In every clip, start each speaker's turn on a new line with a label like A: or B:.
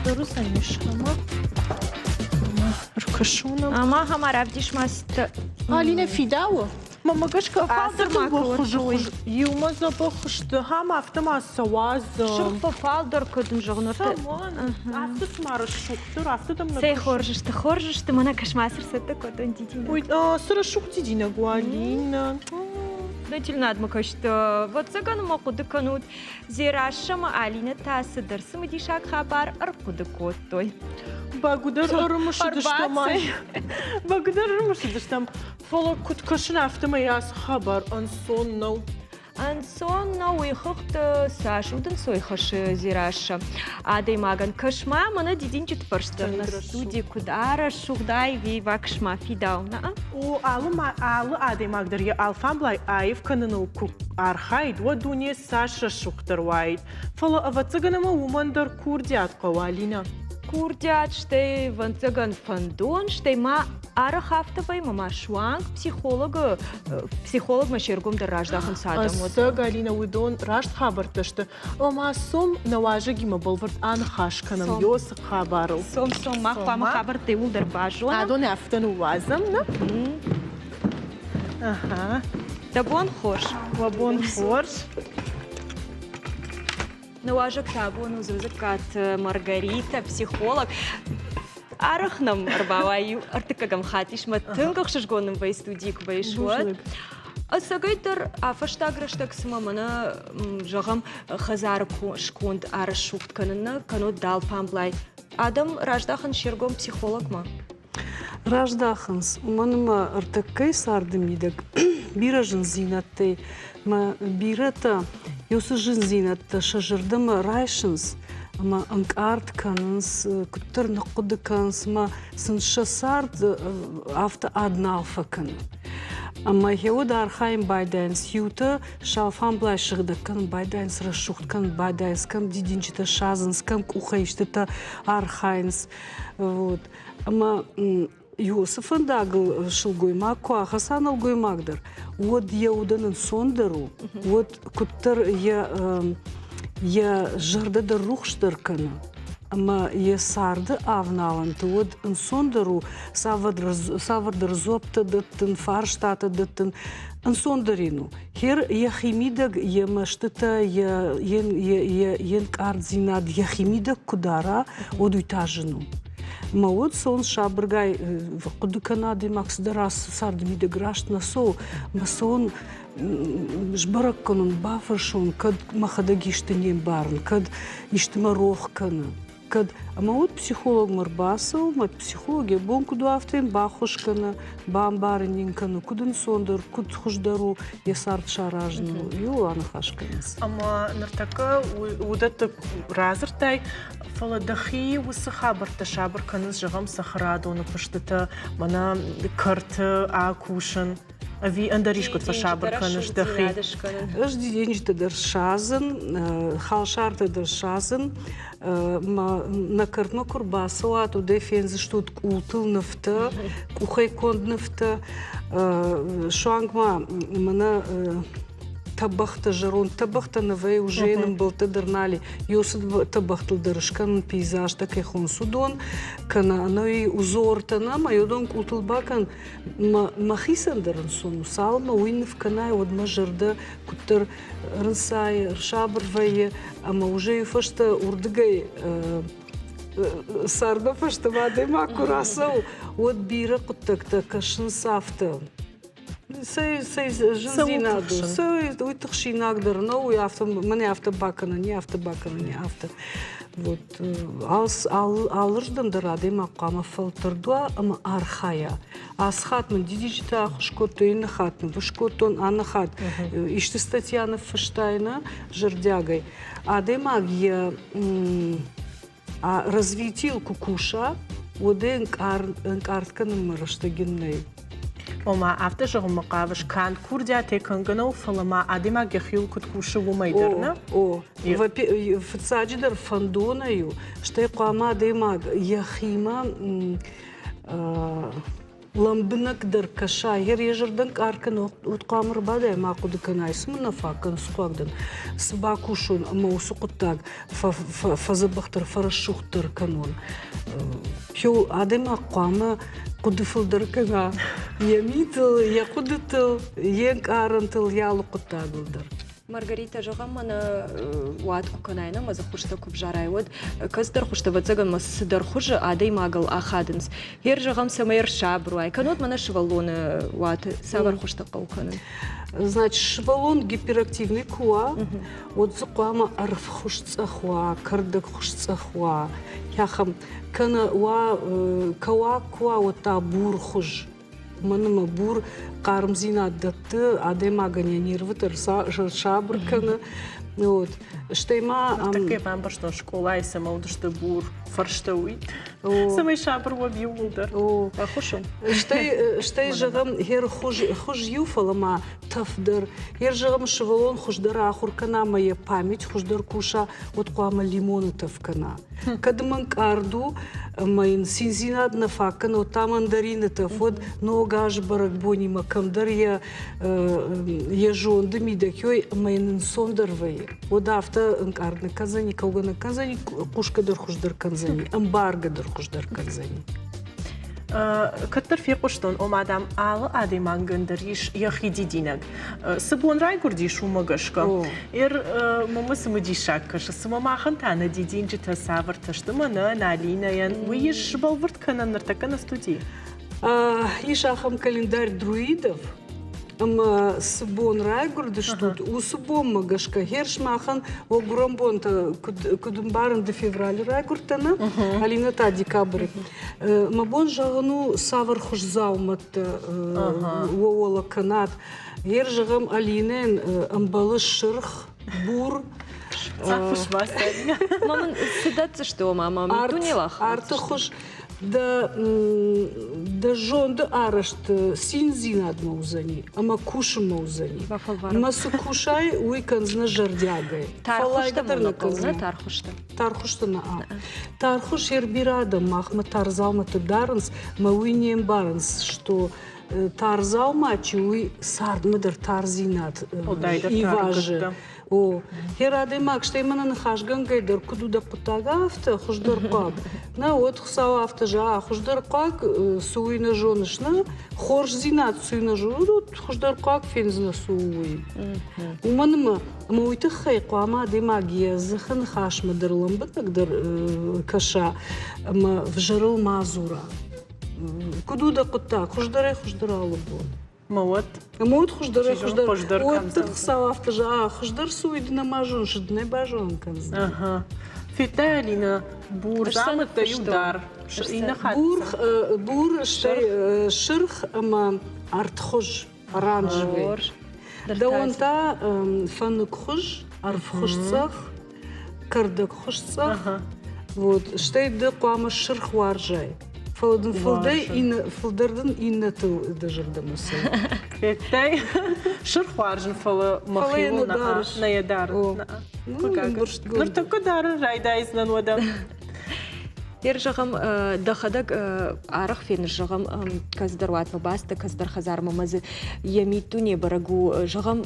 A: درست نیش اما رکشونم
B: اما همه رفتیش ماست
A: آلینه فیداو ما گاش که
B: آسر ما
A: بخوش یوم ز بخوش ده هم افتم از سواز
B: شوف فال در کدوم جغنور
A: سامان افتم مارش شوختر افتم
B: سه خورجش تمنا کش ماسر سته کدوم دیدی
A: وید سر شوختی دینا گوالین
B: دچل نادم کشت و زگان ما قد کنود زیرا شما آلینه تاس درس مدیشک خبر ارقد کود توی
A: باگودر آرامش داشتم باگودر آرامش داشتم فلا کد کشن افتم یاس خبر انسان نو
B: انسان نوی خخت ساشودن سوی خش زیراش آدی ماگن کشما من دیدین چت فرستر نستودی کدار شغدای وی وکشما فیداو نه
A: او آل آدی ماگدر یا آلفام بلای آیف کننو کو آرخاید و دنیا ساش شوختر واید فلا اوتزگنم ومن در کوردیات قوالینا
B: Курдят, что вантаган фандон, что ма арахафтовый мама шванг психолог машергум да раждахан садам.
A: Аса Галина Уидон рашт хабарта, что ома сом наважаги ма болвард ан хашканам ёс хабару.
B: Сом мах пама хабар ты улдар бажон.
A: Адон афтану вазам, на? Ага.
B: Да бон хош.
A: Вабон хош.
B: Наважак табон узузакат Маргарита, психолог. Арахнам арбаваю артыкагам хатиш ма тынгах шашгоным вай студик вайшуат. Асагайтар афаштаграштак сымамана жағам хазар шкунд арашукт канына кану дал памблай. Адам раждахан шергом психолог ма?
C: Раждаханс, уманыма артыккай сардым едік. Бира жын зинатты, ма бирата Юсы жын зинатты шажырдым райшынс, ама анкарт канынс, күттір нықуды канынс, ма сыншы сард авто адна алфа каны. Ама хеуда архайм байдайнс, юты шалфан блай шығды кан байдайнс, рашухт кан байдайнс, кан дидинчіті шазынс, кан кухайштыты архайнс. Ама Юсыфын дағыл шылгойма, куаға санылгоймағдыр. Вот яуданын сондару, вот күттір я жырдыды рухштыр кіні. Ама я сарды авналанты, вот сондару савырдыр зопты дыттын, фарштаты дыттын, сондарину. Хер я химидаг, я маштыта, ен кардзинад, я химидаг кудара, одуйтажыну. Ма вот сон шабыргай куды Канады максдарас сардымиде грашт на со, ма сон жбарак канун бафаршон, кад махадагиштынен барын, кад иштымарох каны. Ама вот психолог марбасыл, ма психология бон куду автен бахушканы, бамбарынен каны, кудын сондар, куд хуждару ясарт шаражну, ю анахашканыз.
A: Ама нартака удаты разыртай, фаладахи усы хабарта шабыр каныз жағам сахарады, оны пыштыты, мана карты акушын. Ви андаришкот фашабыр каныш дахи.
C: Ажди денежді дыр шазын, халшарды дыр шазын, на картма курбасы лату дефензі штут ултыл нефті, кухай конд нефті, шуангма мана табахта жарон, табахта навей уже нам был тедернали, ёсыд табахтыл дырышкан пейзаж такой хон судон, кана аной узор тана, майодон култылбакан махисан дырын сону салма уинов канай одма жырда куттыр рынсай ршабырвае, ама уже фашта урдыгай сарда фашта вадой макурасау, от бира куттыкта кашын сафта. Сей жынзинаду, сей уйтықшинагдыр, но мане автобакана, не автобакана, не авто. Вот, алырждан дырады мақама фылтырдуа, ама архая. Асхатмын дидичта ахушкоту ины хатмын, вышкотон анахат. Ишты статьяны фыштайна жырдягай. Адемаг я развитил кукуша, воды энкартканым мырыштагиннай.
A: Ома авто жығым мақавыш кан курдя текангана фалама адема гехил куткушы вумайдырна.
C: В цаджидер фандонаю, что я қама адема яхима ламбынак дар каша, ежердан каркан утқамыр бадай мақуды канай, смына факан сқуагдан, сбакушун маусуқуттаг, фазабахтар, фарашухтар канон. Пью адема қуамы кудыфылдар кана, ямитыл, якудытыл, енк арантыл, ялуқуттагылдар.
B: Маргарита жоғам мана уатку канайна маза хушта куб жарай вот каздар хушта вацаган мас сыдар хужа адай магал ахадынс хер жоғам самайр шабруай канот мана швалоны уат савар хушта кауканы.
C: Значит, швалон гиперактивный куа, вот закуама арф хушцахуа, кардак хушцахуа, яхам кана уа кауа куа вот та бур хуж. Манама бур кармзина датты адемаганя нервытыр шабрканы. Вот. Штейма...
A: Такая вам что школа и сама что бур фарштауит. Самый шабр вобью удар.
B: Хушум.
C: Штей жагам хер хуж юфалама тафдыр. Хер жагам шевалон хуждара ахуркана моя память хуждар куша от куама лимона тавкана. Кадман карду моин синзинад нафакана от там мандарина тафод ногаж барак бони макамдар я жон демидакёй моин сондарвай. Вот авто анкарны казани каугана казани кушкадар хуждар канзани амбаргадар хуждар канзани.
A: كتر في قشطون أو مادام على عادي ما نقدريش يخيدي دينك سبون راي قردي شو ما قشكا ممس مدي شاكش سما ما خنتانا دي دين جتا سافر تشتمنا نالينا ين ويش بالورد كنا نرتكنا ستودي
C: يش أخم كالندار درويدов أما سبون راي قرد شتود وسبون ما قشكا هيرش ماخن وقرنبون كدنبارن دي فевраль راي قردنا алина та декабрь ما بون жағыну савар хуш заумат уола канат هير жағым алинен амбалы шырх бур
A: Захуш васария.
B: Мама, седаться что, мама? Тунилах.
C: Арты хуш да жон да арашт синзин ад маузани, ама кушым маузани. Масы кушай уиканзна жардягай.
B: Тархушта мулакална, тархушта.
C: Тархушта на а. Тархуш ербирада махма тарзалматы дарынс, мауинеем барынс, что тарзалмачи уи сардмыдыр тарзинат и важы. О, хераде мак, что именно нахажган гайдар, куду да путага авто, хуждар пак. На от хсава авто жа, хуждар пак суина жонышна, хорж зинат суина жон, хуждар пак фензна суи. Уманыма, муйты хай қуама де магия, захын хаш мадырлым бытагдар каша, вжарыл мазура. Куду да путаг, хуждаре хуждаралы бон.
A: موت
C: خجدر وقت خسافت جا خجدر سويد نماجون شدني باجون كنز
A: في تالينا بور زعمت يودار
C: بور شرخ اما ارتخج رانجوي دوانتا فنك خج ارف خجصخ كردك خجصخ вот штей да قام الشرخ وارجاي فلدردن إن تو دجرد مسا.
A: كتاي شرخ وارجن فلا مخيلو نيدار. نرتكو دار رايدا إزنان ودا.
B: يرجعهم دخدك عرق فين الجغم كزدر واتو باستا كزدر خزار ممز يميتوني برجو جغم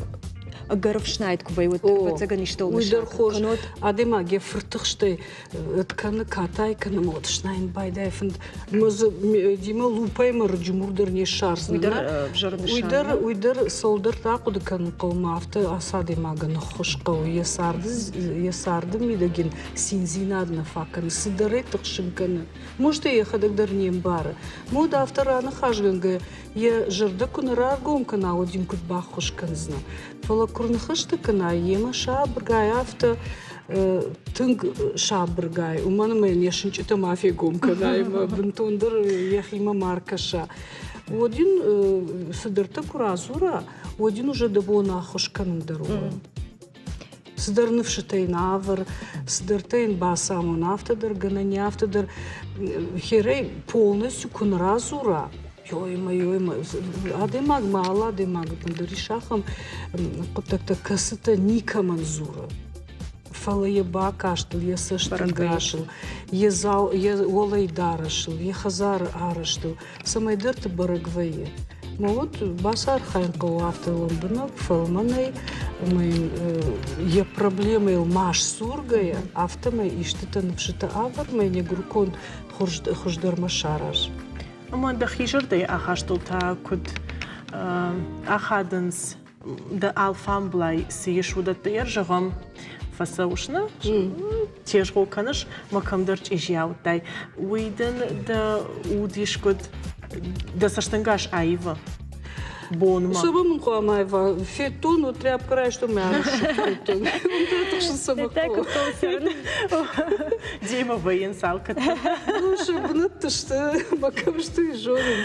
B: قرف شنايد كوباي وتزغني شتو
C: ويدر خوش ادما gefrtig штей كان كاتاي كان مود شناين باي دايفند مز ديما لوبايمر جمهور не шарс ويدر солдер тақуд كان قومافتا асади маган хошқо ясарды мидеген синзинадна факан сидары тықшымканы может ехадагдар нем бары мод автораны хажганга я жырды күнара гомкана один кут бахушканзна фала курнахышты кана ема шабргай авто тынг шабргай уманы мен яшынчыта мафия гомкана ема бинтондыр яхима маркаша один сидырты куразура один уже дабона хошканын даруа сдърнывшата и навър, сдъртейн басамо нафтадър, гънани автадър, херей пълнестю конразура. Йойма. Адемаг мала, адемаг даришахам, потакта късата ника манзура. Фала еба каштал, я същан гашал. олай дарашыл, ехазар арыштыл, самайдырты барагвайы. Ма вот басар хайнқау автоломбынок, фалманай, я проблемы маш сургая, автомай иштытан пшыта авар, не грукон хождар машараш.
A: Ама да хижырдай ахаштулта куд ахадынс да алфамблай сиешудатты ержығым фасаушна, тежғол каныш макамдырч ижяутай. Уйдын да удишкуд да саштангаш айва. Бонма.
C: Собам қуамайва, фетону трябва край, что ме шукрето. Он трябва що съм
B: Така
A: Дима воен салката.
C: Ну, шабнат ще, макам що и жорим.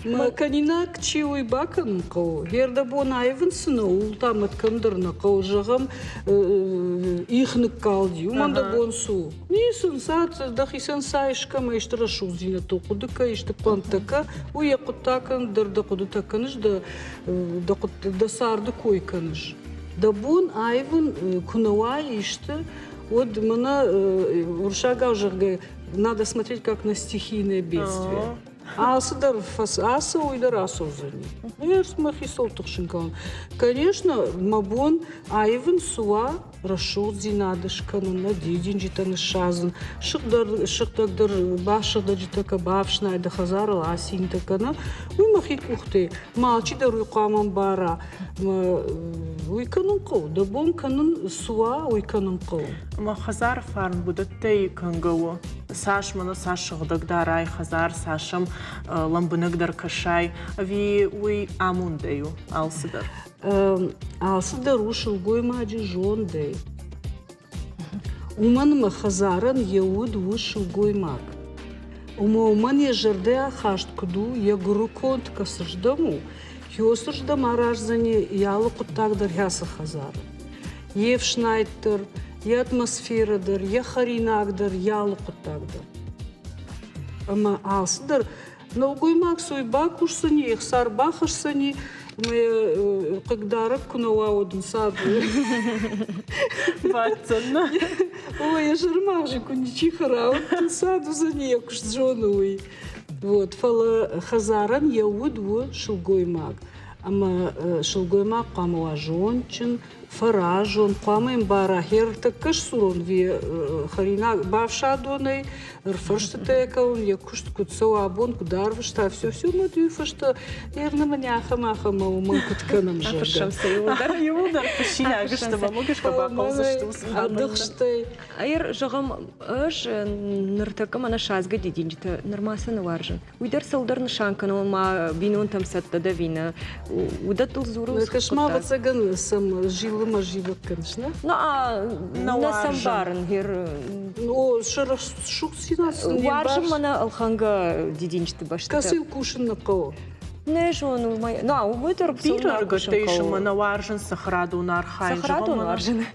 C: Ма канинак чио и бакан қау. Ерда бон айван сына, ултамат кандырна қау жағам ихнық калди. Уманда бон су. Нисен сад, дахисан сайшка, ма иштара шузина тоқудыка, ишты плантака, уя құттакан, дырда құдытаканыш, да сарды койканыш. Да бон айван кунауай ишты, вот мана уршага уже надо смотреть как на стихийное бедствие. Асыдар аса ойдар асозани. Смахисол тухшинкан. Конечно, мабон айван суа рашол зинадышканын, надидин житаны шазын, шықтагдар башыда житака бавшнайда хазарыл асин такана, махит ухты, малчидар уйқаман бара, уйканын қау, да бон канын суа уйканын қау.
A: Ма хазар фарн будаттай кангау. Саш мана саш шығдагдар ай хазар, сашым ламбынагдар кашай, ви уй амундаю алсыдар.
C: Алсыдар ушыл гоймаджи жондай. Уман хазаран еуд ушыл гоймак. Уман я жерде ахашт куду, я гуруконт касыждаму, йосыждам аражзани ялы куттагдар ясы хазар. Евшнайттыр, я атмосферадыр, я харинагдыр, ялы куттагдыр. Ама алсыдар, но гоймак суйбак ушсани, ихсар бахашсани, мы когда рыбкунула один сад.
A: Батцанна.
C: Ой, я жермажи куничихара, один саду за ней куш джонуй. Вот, фала хазаран я удву шелгоймак. Ама шелгоймак камуа жончин, фаражон, камаем бара хер каш сурон ви харина бавшадоной, рфаштата он я куш куцо абон кударвашта все мы дюфашта ерна маняха маха мауман кутканам жага.
A: Пошамся юдар пошиляга что могешь побакал за что
C: адыхштай.
B: Айр жағам ыш ныртакам ана шазга дединжita нормасаны варжын. Уйдар салдар нышанкан ма бинон там сатта да вина. Удатыл зуру.
C: Кашма вацаган сам жилыма живак, конечно.
B: Ну на самбарын хер.
C: Ну шараш шуксинас.
B: Варжын мана алханга дединжita башта.
C: Касил кушын на кого.
B: Не жону май. Ну уйдар
A: Пирарга тейшим на варжын сахраду на архай.
B: Сахраду варжын.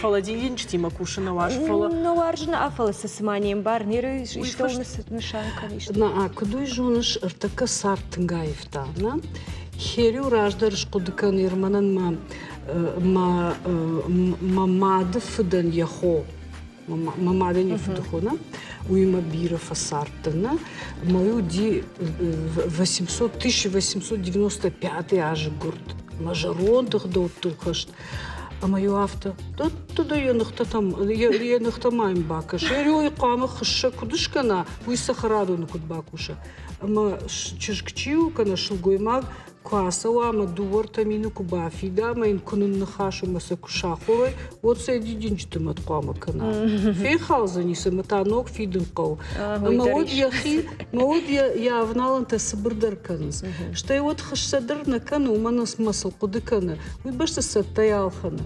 A: Фаладин тима кушина ваш фала.
B: Ну варжын афала с сманием бар неры что у нас нышанка.
C: На кудуй жонаш артака сартынгаевта, на? Херю раждарыш кудыкан ирманан мамады фыдан яхо. Мамады не фыдыхона. Уйма бира фасартына. Мою ди 1895 аж гурт. Мажарондых до тухашт. А мою авто, туда я нахтамаем бакаш. Я рёй кама хша кудышкана, уй сахараду на кудбакуша. Ама чешкчиу кана шилгоймаг квасала, ама дувартамину кубафида, ама инкунун нахашу масакушаховой, вот сэди динчтым от кама кана. Фейхал за ниса матанок фидын кау. Ама вот я авналанта сабырдар каныз. Что и вот хашсадар на кану, манас масал кудыкана. Уй башта саттаялхана.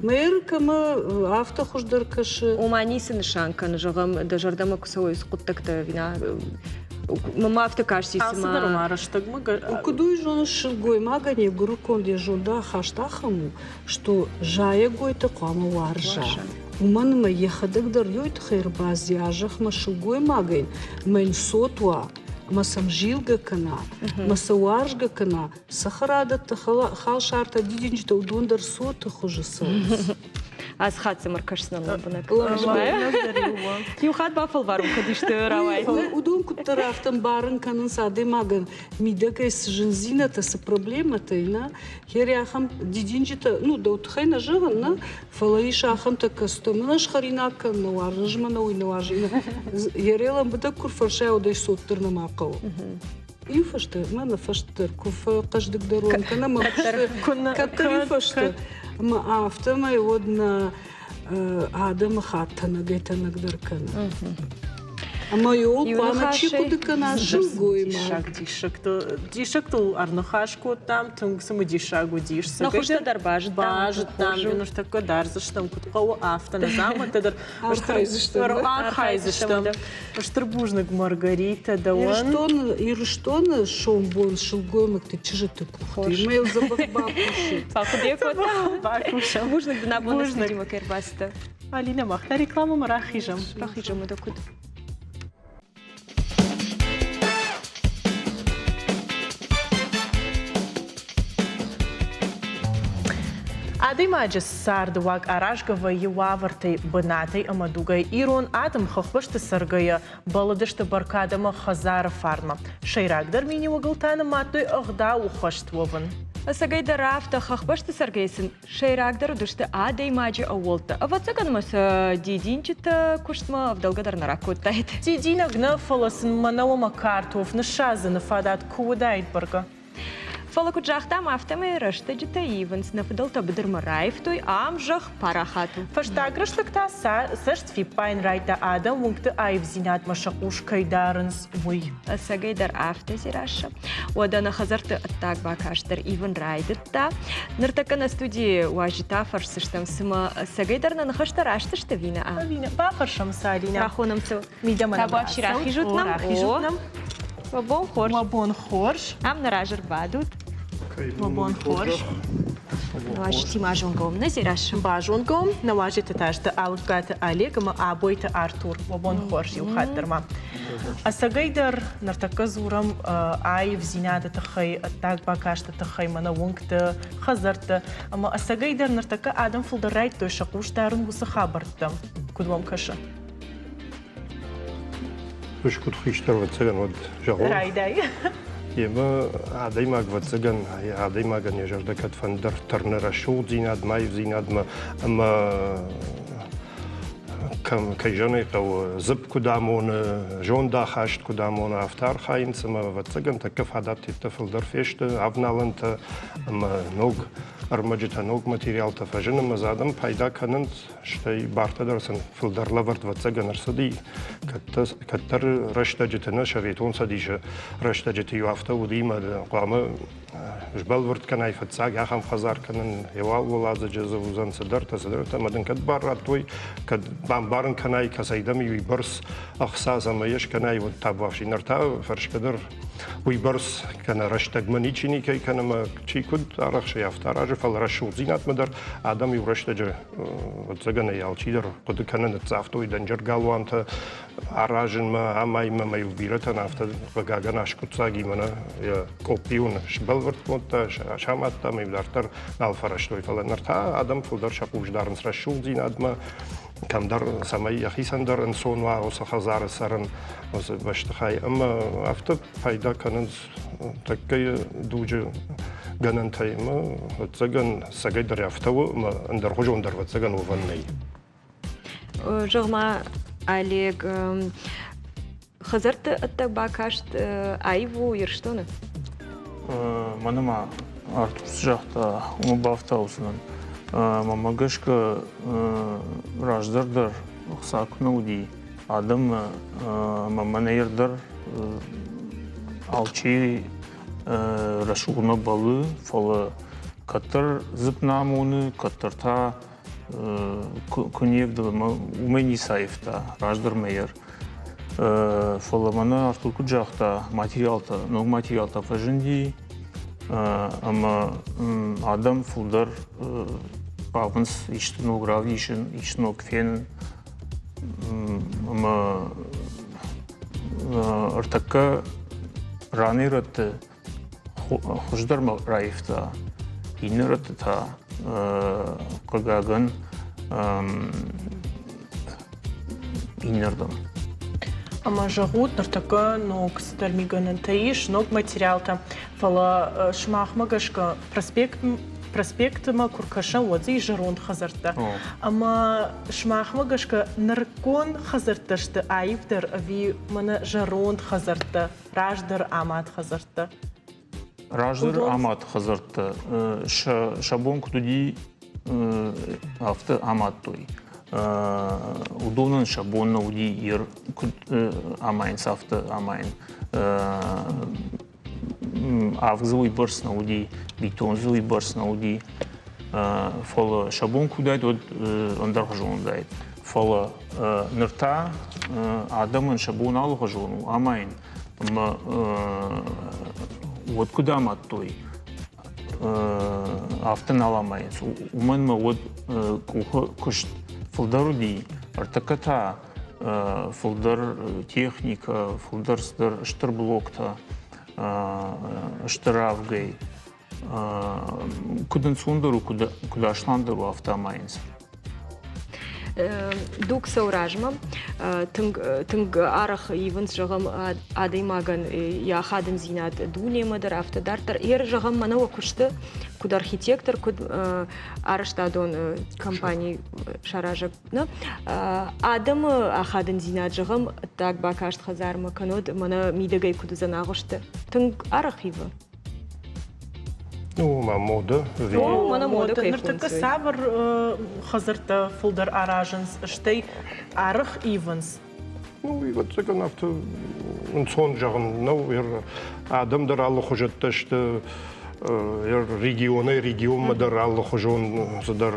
C: Мэр кама авто хождар каши.
B: Уманисы нышанкан жағам да жардама кусовой скуттакта вина. Мама автокашси
A: сама.
C: Кудуй жон шилгой магане гуруконде жонда хаштахаму, что жая гойта кама варжа. Уманма ехадыгдар йойт хайрбази ажах ма шилгой магайн, мэн сотва, ма самжилга кана, ма сауаржга кана, сахарадата хал шарта дидинчта удондар сота хожа саус.
B: از خط مرکشنا لبنك
C: Ла-
B: يوخات بافل варум кадишты равай
C: Удон кутарафтан барен канын саде маган мидъка е съжензината са проблемата и на херяхам дидинчета, ну да отхайна жъгън, фалаишахам така стъмнаш харинака, налажма на уйналажина. Ярелам бъда курфаршая да се оттърна макало. И фаща, мана фаща, куфа каждък даруан, кана ма катър и фаща. Ма афта ма е одна Адам хата на гейта на гдъркана. Ама йол, пана чико дека нашъл го има.
A: Дишак-то арнахашко там, тънг само дишаго диш.
B: Но хошта дар бажат там.
A: Бажат там, но ще така дар, защитам, като кого афта, не знам, те дар...
C: Архай защитам.
A: Архай защитам. Пащърбужнак Маргарита, да он...
C: И ръщона шомбон, шългоймак те чижата кухта. Има ел за бакбакуши.
B: Фаходия кота.
A: Бакуша.
B: Бужнак да набона студима кербаста.
A: Алина махта реклама марахижам.
B: Рахижам да куд.
A: Adai maģis sārdavāk arašgava juvāvartai banatai amadugai irun adam khakbashta sargaya baladashta barkadama khazara farma. Шайрак дармини угалтана маттой ағда ухаштвован.
B: Сагайда рафта хахбашта саргайсын. Шайрагдар душты адай маджи ауолта. А вот саганмаса дидинчита куштма вдалгадар наракоттайт.
A: Дидина гнафаласын манава макартов нашаза нафадат куудайт барга.
B: Фалаку джахтам автаме рашта джита ивенс на фадалта бедер мараев той амжах парахату.
A: Фаштаграшлакта сашт фипайн райта адам мунгта айвзинат машакуш кайдаранс вуй.
B: Сагайдар афта зираша. Уадана хазарта аттак бакаштар ивен райдетта. Нартака на студии уажита фарсыштам сыма сагайдар на нахашта рашта шта вина а.
A: Вина бафаршам салина.
B: Рахонам цел.
A: Мидама на
B: Табу рахижутнам. Вабон хорш.
A: Вабон хорш.
B: Ам наражар бадут.
A: Вабон хорш.
B: Наважити мажонгом на зираш.
A: Бажонгом наважите ташта алгата Олег, ма абойта Артур. Вабон хорш юхаттерма. А сагайдар нартака зурам ай взинада тахай аттак бакашта тахай мана вунгта хазарта. Ама а сагайдар нартака адам фулдарайт той шакуштарын буса хабарта. Кудвам каша.
D: Уж куд хиштар вацаган вот жагол.
A: Райдай.
D: Ема адай маг вацаган, адай маган я жарда кат фандер тарнера шул зинад май зинад ама кам кайжане тау зып кудамон жонда хашт кудамон афтар хаин сама вацаган такъв адат тефелдер феште авналанта ама ног армаджита ног материалта фажена мазадам пайда канант штай барта дарсан филдерла вард вацаган арсади каттар рашта житана шаветон садиша рашта жити юафта удима қама жбал вард канай фацаг яхам хазар канан евал валаза джазавузан садарта мадан кад барра той кад бамбарн канай касайдам юй барс ахсаза маеш канай вот табавши нарта фаршкадар уй барс кана раштаг маничини кай кана ма чикуд арахш яфтараж фал рашул зинат мадар адам ю раштаджа вот загана ялчидер код кана цафтой данжер галванта аражен ма амай ма май убирата нафта вагаганаш куцаги мана я копиун шбалварт монта шаматта май дартар алфараштой фал нарта адам фулдар шапуждарн рашул зинат ма камдар самай яхисандар инсон ва оса хазар саран оса баштахай ама афта пайда канан таккай дужа ганан тайма цаган сагайдар афтау ма андар хожон дар цаган ваннай
B: Жогма Олег хазарта аттак бакашт айву ерштоны.
E: Манама артус жақта умбафта усынан мамагашка раждардар сакнуди адам маманердар алчи рашуна балы фала катар зыпнамуны катарта куневда умени сайфта раждар мейер фала мана артуку жақта материалта но материалта фажинди ама адам фулдар павнс иштно гравишен иштно кфен ама артака ранират хождар раифта инерат та кагаган инердом.
A: Ама жагут нартака ног стальмиганан таиш ног материалта фала шмахмагашка проспектма куркаша водзи жарон хазарта. Ама шмахмагашка наркон хазарташты айвдар ави мана жарон хазарта раждар амат хазарта.
E: Раждыр амат хазарты. Шабон кудуди авто амат той. Удонын шабонна уди ир амайн сафты амайн. Авгзуй барсна уди бетонзуй барсна уди. Фала шабон кудайд од андар хажон дайд. Фала нырта адамын шабон алу хажону амайн. Вот куда амат той. Автын аламайын. Умын ма вот кушт фылдар ди, артаката, фылдар техника, фылдар штыр блокта, штыр авгай. Кудан сундару, куда ашландару автомайынс.
B: Дук сауражма, тынг арах ивенс жағым адаймаган я хадым зинат дунемадыр, автодартар. Ер жағым манауа күшті, куд архитектор, куд араштадон компании шаражак. Адымы ахадын зинат жағым, так бакашт хазарма канод, мана мидагай куду занағышты. Тынг арах ивы.
D: Ну, мода.
B: Мана мода
A: нартака сабыр хазарта фулдар аражынс штей арах ивенс.
D: Ну, и вот это нафта сон жағын, ну, адамдар аллы хожатташты, регион мадар аллы хожон, задар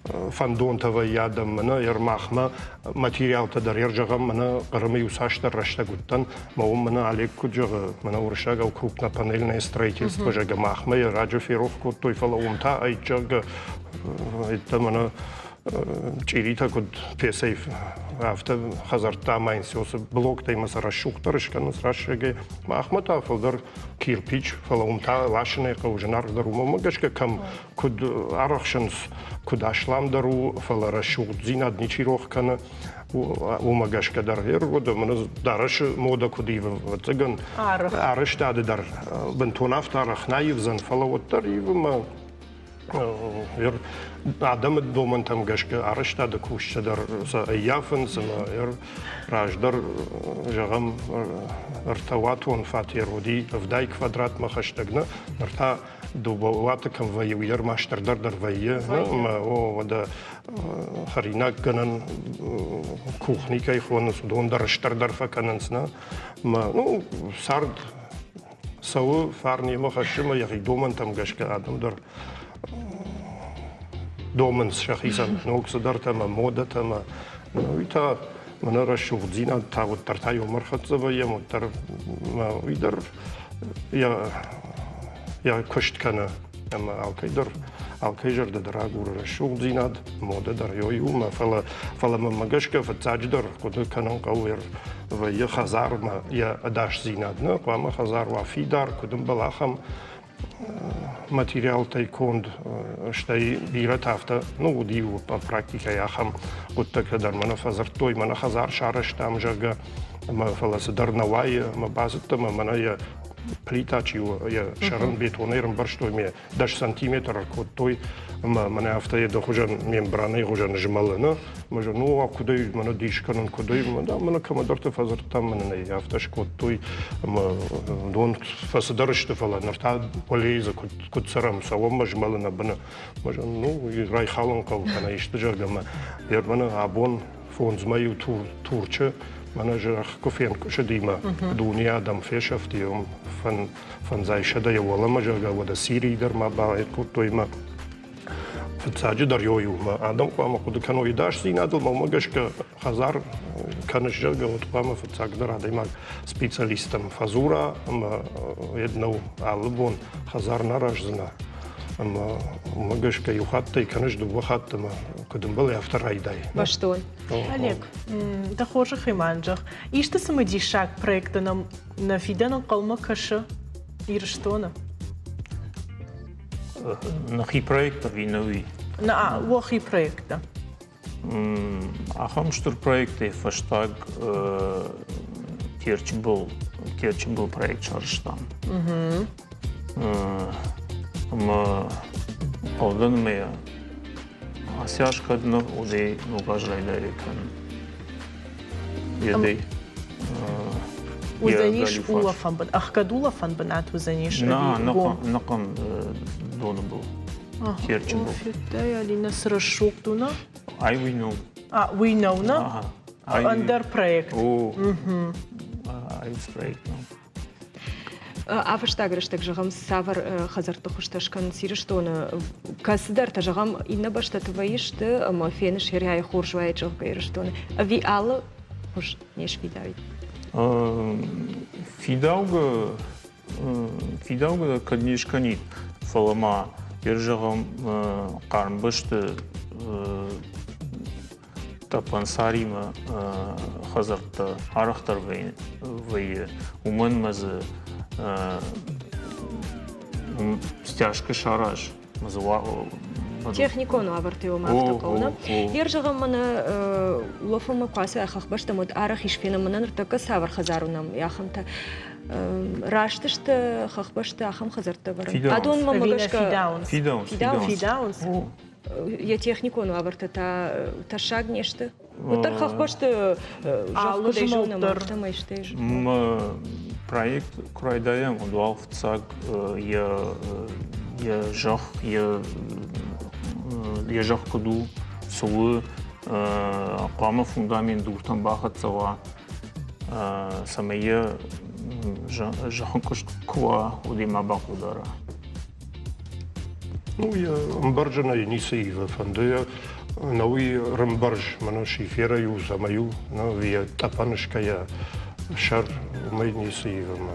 D: фандонтова ядам, махма материалтадар, жағам, ғырымы юсаштар рашта гуттан, мана алек куджага, уршага крупнопанельное строительство жага махма, радиофировку, той фала умта, айчага, это чирита куд песейф авто хазарта майнсиосы блок таймаса расшуктарышканыс рашеге махмата фалдар кирпич фалаумта лашыне каужанар дару магашка кам куд арахшанс куд ашламдару фала расшук зинад ничирохкана умагашка даргер года мана дараш мода кудива цыган араш тады дар бентонафта арахнаевзан фалавоттар ивма Адам доман там гашка арышта да кушчадар яфын сама раждар жагам артаватон фатируди в дай квадрат махаштагна нарта дубавата кам вайер маштардар дар вайе о вада харина канан кухника ихван судон дар штардар факанансна ну сард сау фарни махашима яхи доман там гашка адам дар Домens шахисан ноксадар тама мода тама уита мана расшугдина та вот тартаю мархатзава ям тар уидар я кошткана ама алкайжар да драгур расшугдинад мода дар йоюма фала магашка фацадждар код канан кавер ва я хазар ма я адаш зинад на кама хазар ва фидар кодум балахам материал тайконд штай бират авто ну удиву по практике я хам вот так дар мана фазар той мана хазар шараш там жага ма фалас дар навай ма базата мана я плитачу я шаран бетонером барштой мне даже сантиметр код той мана авто я дохожан мембраны хожан жмалына може ну а куда мана дишканан куда мана командорта фазар там мана я автош код той дон фасадарышты фала нарта полеза код сарам савом жмалына бана може ну и райхалон калкана ишты жагама ермана абон фонд маю турче Manager koffein kushdima dunia adam feshaftiyum van zaishada yawala majaga wada siri dar ma baet kutoima fatsaji dar yoyuma adam qama qud kanu idash zinadul mamagashka hazar kanashjaga вот qama fatsag dar adima специалистам фазура jednou albon hazar narajzna магашка юхатта и конечно вахатта кодым был я второй дай.
B: Во что?
A: Олег, да хожих и манжах. И что самоди шаг проекта на фиденом колма каша и что на?
E: На хи проекта виновый.
A: На вахи проекта.
E: Ахам штур проекты фаштаг Керчбл проект шарштам. Ма алдан мея Асяш кадна удей нугажлайлай кан. Едей.
A: وزنيش أولفن بن أخكدولفن بنات وزنيش
E: نقم دونبل Керчбл.
A: فيتا اللي نسر الشوق دونا
E: I we know.
A: we know na under project
E: I project no.
B: Афштагрыш так жагам савар хазарты хушташкан сириштона касдар та жагам инна башта твоишты ама фенеш херяй хуржвай жогайрыштона ви алла хуш неш видавит
E: Фидауга конечно нет фалама ержагам кармбышты Тапансарима хазарта арахтар вей уман мазы стяжка шараж мазва
B: техникону авартио мафтакона ержагам мана лофама квасы ахах баштамот арах ишфена мана нртака савар хазарунам яхамта раштышты хахбашты ахам хазарта бар адон мамагашка
A: фидаунс
B: я техникону аварта та шаг нешты утар хахбашты жахку дейжуна мартама иштеж
E: проект крайдаям удалфцаг я жах я жах куду сулы қама фундамент дуртан бахат сава самая жахан кушт ква удима бакудара.
D: Ну, я мбарджана и нисаива фандуя, науи рымбарж, мана шифера ю замаю, но вия тапанышка я шар умай нисаива ма.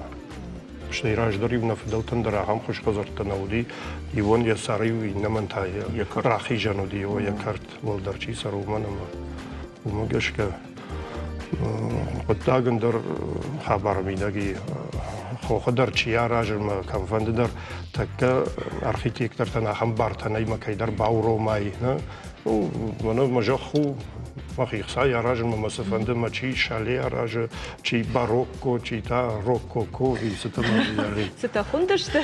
D: Штей раждаривна фидалтандара хам хуш казарта науди, и вон я сараю и намантая, рахи жануди, его я карт волдарчи сару манама. Умагашка подтагандар хабар мидаги خودر چیا راجم کم فندر تک архитектор тана хам бартанай макайдар бауру май نه منو مجخو مخيخسا يا راجل ما مسفند ما شي شاليه راجل شي باروكو شي تا روكوكو и ستماري
B: ستخوندشته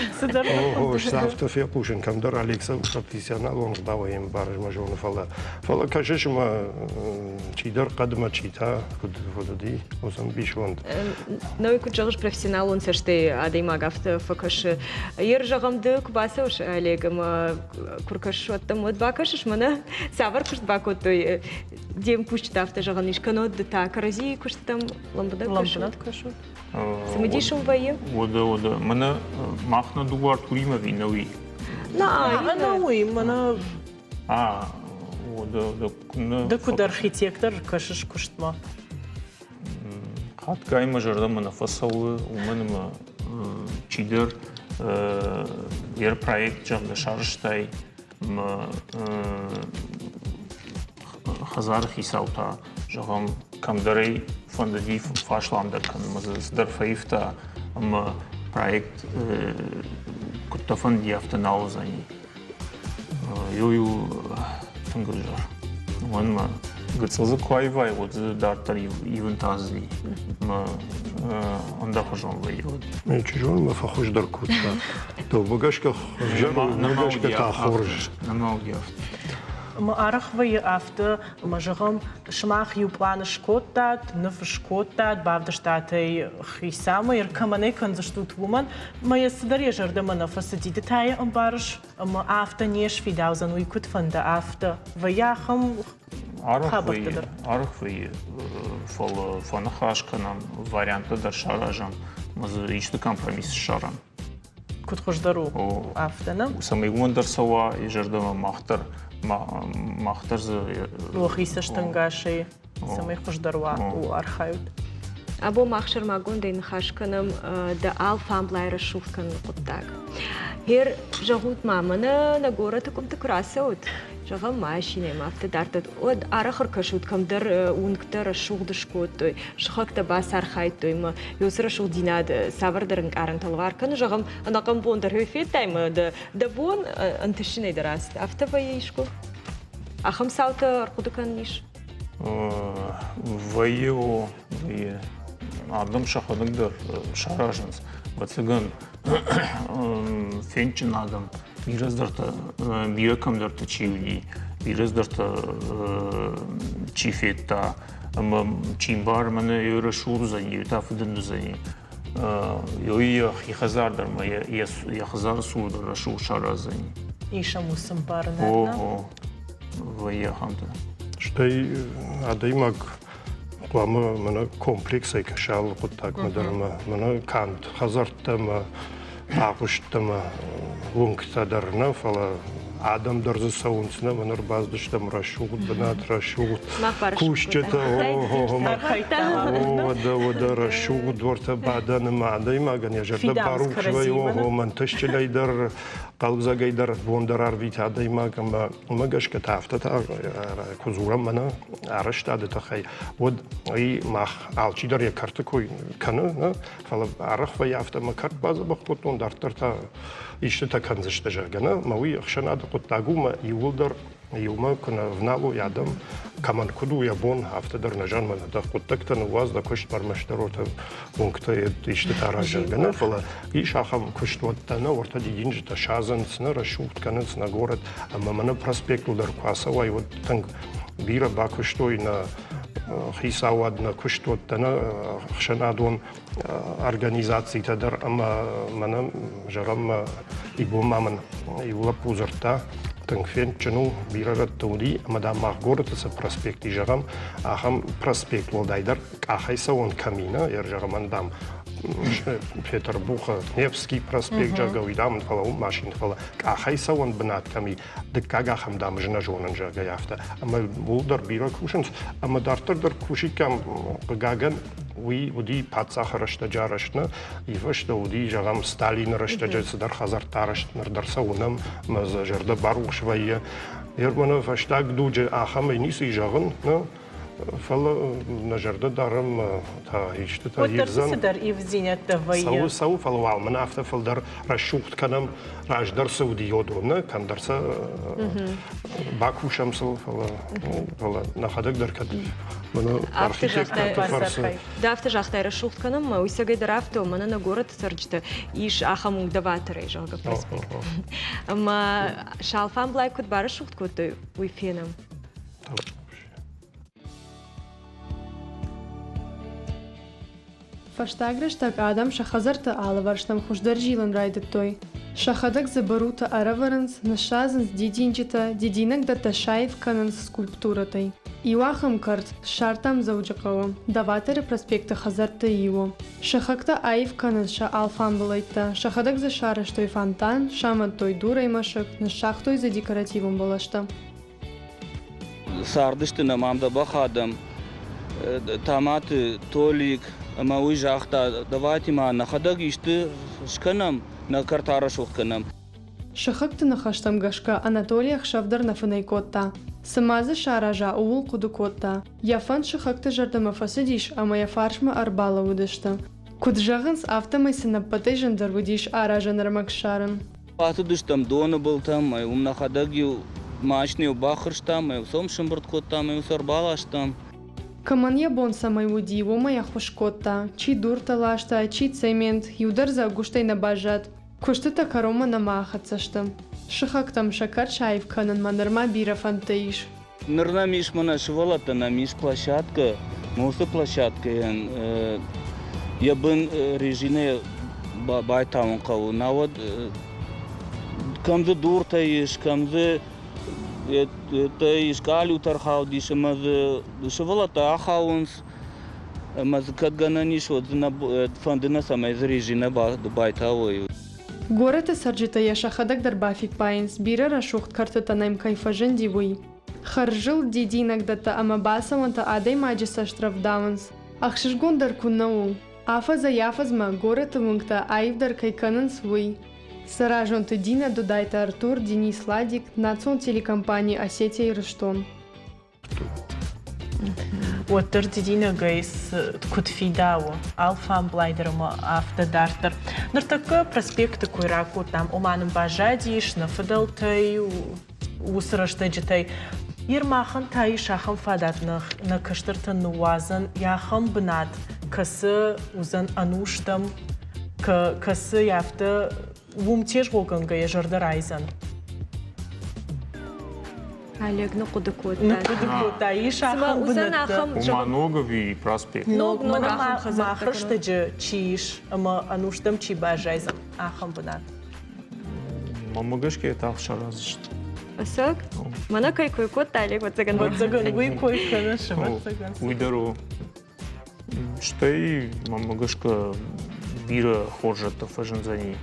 D: О, ставте фе пушен кам дар Алекса профессионал он даваем барж мажон фала кажеш ма чидар кадма чита вододи озам бишвонд
B: Noi cu jogos profesional он саште адайма гафта факаш ержагамды кубасауш Олегам куркаш оттам от бакашш мана савар кушт бакотой дем кушт тафта жаганиш канод та карази кушт там ламбадат кашу Самедишум вае
E: Ода мана махна дуар турима винови
A: نوي منا
E: да
A: куда архитектор кашыш куштма
E: хат кайма жарда мана фасалы уманма чидер ер проект жагда шарыштай хазар хисаута жагам камдарей фондади фашландер кан мазас дар фаифта ама проект куттафан диафта наузани юю тангржар ванма гыцызы кайвай вот дартар ивентазли ма анда хожон вай
D: не чужон ма фахош дар кутта то багашка жару багашка та хорж
E: намал диафт
A: ما أرخ ويا أفter ما جرم شماخ يبغى نشكوتات نفشكوتات بعد شتاتي خيسامة يركمني كنزشتوت ومن ما يصدر يجرد من نفس جديد تاي أمبارش ما أفter نيش في داوزن ويكوت فندا أفter ويا خم
E: أرخ ويا فل فنخاش كنام варианты در شارجان مزه ایشت компромисс شارن
A: كنت خوش درو أفter نه
E: ساميگون در سوا يجرد مختر مختر
A: وخيسة شتنگاشي سامي خوش دروا وأرخايد
B: أبو مخشر ماغون دين خاشكنم دا آل فامبلاير شوفكن قطاق هير جهود مامنا نغورة تكم تكراسوت جغم ماشيني مافت دارتت ود آرخر كشود كم در ونكتر شوخ دشكوت شخك تباس أرخايت ما يوسر شوخ ديناد سافر درنك آرن تلوار كن جغم أنا قم بون در هفيت تايم دا بون انتشيني دراست أفتا بيشكو Ахам саута арқудыкан ниш.
E: Вайо, адам шахадыңдар шаражыныз. Бацыган фенчин адам. Бираздарта, биякамдарта чивли, бираздарта чифетта, ama çimbar mene yöre şur zani, tafıdın zani. Yoy yahazar der ma yahazar surda şu şara zani.
A: Иша мусым барна.
E: O vay hamda.
D: Штей адаймак қуамы мына комплекс айкашал құттак мыдырма, мына кант, хазарттама, ақыштама, лунктадарна фала адамдар за саунсына мыныр баздыштам рашуғыт, бінат рашуғыт, кушчета, ода рашуғыт, орта баданым адаймаган, ежерді барушвай, мантышчылайдар, қалбзагайдар, бондарар вит адаймаган, мыгашка тафтата, кузурам мана араштады тахай. Вот и мах алчидар я карты кой каны, фала арах вай автома карт база бахтот он дартарта иште та канзышты жагана, мауи ахшанады құттагума юлдар Юма кына вналу ядам каман куду ябон автодар нажан мана да құттактан уаз да көшт бармаштар орта пункта иште таражагана фала и шахам көшт ваттана орта дидинжи та шазанцына рашутканыцына город ама мана проспект удар квасавай вот танг бира бакуштой на хисавадна куштоттана хшанадон организации тадар ама мана жарам ибумаман ивлапузарта тангфен чну бирарат туди ама да мах город са проспект и жарам ахам проспект волдайдар ахайса он камина ер жараман дам Петербурга Невский проспект жагау идам фала машин фала ахайса он бнат ками декагахам дам жена жонан жага яфта ама волдар бира кушанс ама дартар кушикам гаган уи уди пацахарашта жарашна и вашта уди жагам Сталин рашта жасдар хазартараш нардарса унам маза жерда барушвая ермана фаштаг дуже ахам ниси жаган фала на жерда дарам та иште та ирзан
A: Дар ивзинят давай.
D: Сау фалвал мана афта фалдар рашухт канам рашдар саудиодона кандарса бакушам сал фала нахадак дар кад мана архитектор фарса
B: да авто жахтай рашухт канам уйсагай драфто мана на город сарджта иш ахам даватерей жага проспект ама шалфан блайкут барашухт кут уйфенам
F: Фаштагрештак Адам шахазарта алаварштам хуждаржилан райдет той. Шахадак забарута араваранс нашазанс дидинчита дидинак дата шаев кананс скульптуратай. Иуахам карт шартам зауджакава. Даватере проспекта хазарта иво. Шахакта аев кананс ша алфан балайта. Шахадак за шараш той фонтан, шамат той дурай машак, на шах той за декоративом балашта.
G: Сардышты намамда бахадам. Таматы толик ама уй жахта давайте ма нахадаг ишты шканам на картара шухканам.
F: Шахакта нахаштам гашка Анатолия Хшавдар на фанайкотта. Самаза шаража уул кудукотта. Яфан шахакта жардама фасадиш, ама яфаршма арбала удышта. Куджаганс автомай сынаппатай жандар удиш аража нармак шаран.
G: Паты дыштам доны былтам, май нахадаги мачни бахырштам, май сом шымбырткоттам, май сарбалаштам.
F: Каманья бон самай уди, моя хушкотта, чи дурта лашта, чи цемент, юдар за гуштай набажат. Куштата карома намахатсашта. Шахактам шакар шаев канан манарма бира фантаиш.
G: Нырна миш мана швалата на миш площадка, мусы площадка. Я бын режине байтаун кау. Навод камзы дурта иш, камзы это искали утархау дише маз швалата ахаунс маз кадгананиш вот на фандына самая зарежина байтавой.
F: Гората сарджита я шахадак дарбафик пайнс, бира рашухт картата найм кайфажен дивуи. Харжил диди иногда амабаса ванта адай маджиса штрафдаунс. Ахшишгон дар куннау. Афаза яфазма гората вункта айвдар кайканан свой. Саражон Тедина додайта Артур Денис Ладик, национ телекомпании Осетия и Рыштон.
A: Уотер дидина гайс кутфидао, алфам блайдерма автодартер. Нартака проспекта куираку там оманым бажадиш, на фадалтай, усрашта джитай يرماخن تاي شاخن فادات نكشترتن نوازن ياخن بنات كسي وزن أنوشتم كسي يافته ومتيش غوغنغا يجرد رايزن
B: Олег, ну куда кот?
A: تاي شاخن بنات
E: Уманови проспект.
A: منا ماخرشتجي تشيش أما أنوشتم تشي باجايزن آخن بنات
E: Мамагашки это ахшаразышт.
B: Асак? Мана кой кот, Олег, вот заган.
A: Вот заган, вы кой конечно, вот заган.
E: Уйдару. Штай мамагашка бира хоржата фажанзани.